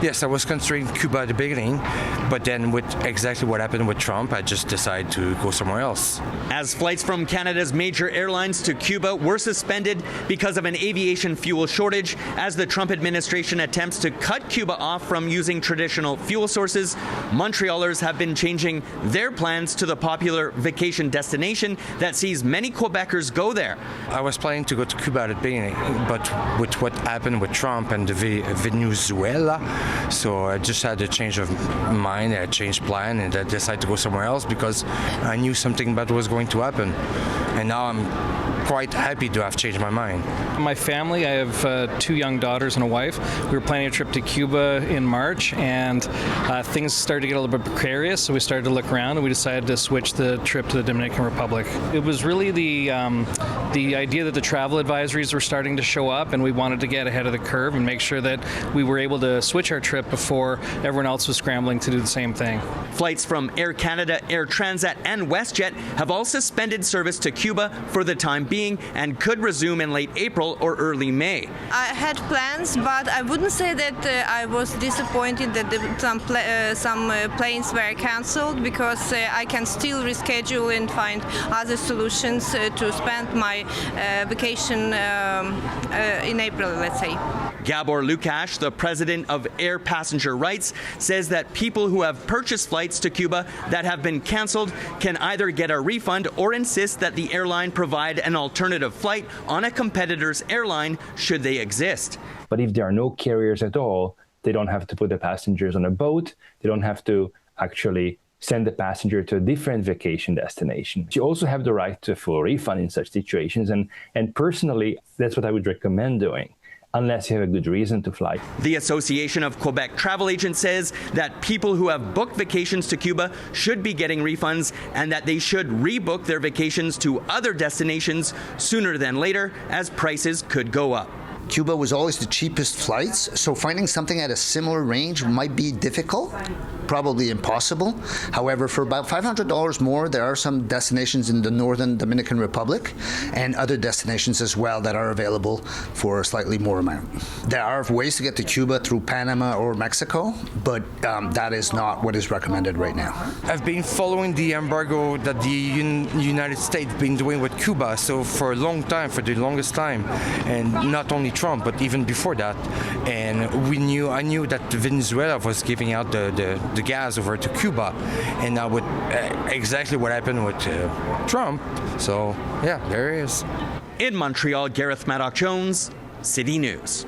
Yes, I was considering Cuba at the beginning, but then with exactly what happened with Trump, I just decided to go somewhere else. As flights from Canada's major airlines to Cuba were suspended because of an aviation fuel shortage, as the Trump administration attempts to cut Cuba off from using traditional fuel sources, Montrealers have been changing their plans to the popular vacation destination that sees many Quebecers go there. I was planning to go to Cuba at the beginning, but with what happened with Trump and the Venezuela, so I just had a change of mind, a changed plan, and I decided to go somewhere else because I knew something bad was going to happen. And now I'm quite happy to have changed my mind. My family, I have 2 young daughters and a wife. We were planning a trip to Cuba in March, and things started to get a little bit precarious, so we started to look around and we decided to switch the trip to the Dominican Republic. It was really the idea that the travel advisories were starting to show up, and we wanted to get ahead of the curve and make sure that we were able to switch our trip before everyone else was scrambling to do the same thing. Flights from Air Canada, Air Transat, and WestJet have all suspended service to Cuba for the time being and could resume in late April or early May. I had plans, but I wouldn't say that I was disappointed that some planes were cancelled, because I can still reschedule and find other solutions to spend my vacation in April, let's say. Gabor Lukács, the president of Air Passenger Rights, says that people who have purchased flights to Cuba that have been cancelled can either get a refund or insist that the airline provide an alternative flight on a competitor's airline should they exist. But if there are no carriers at all, they don't have to put the passengers on a boat. They don't have to actually send the passenger to a different vacation destination. You also have the right to a full refund in such situations. And personally, that's what I would recommend doing, unless you have a good reason to fly. The Association of Quebec Travel Agents says that people who have booked vacations to Cuba should be getting refunds, and that they should rebook their vacations to other destinations sooner than later, as prices could go up. Cuba was always the cheapest flights, so finding something at a similar range might be difficult, probably impossible. However, for about $500 more, there are some destinations in the northern Dominican Republic and other destinations as well that are available for a slightly more amount. There are ways to get to Cuba through Panama or Mexico, but that is not what is recommended right now. I've been following the embargo that the United States been doing with Cuba, so for a long time, for the longest time, and not only Trump, but even before that. And I knew that Venezuela was giving out the gas over to Cuba, and now with exactly what happened with Trump. So yeah, there it is. In Montreal, Gareth Madoc-Jones, City News.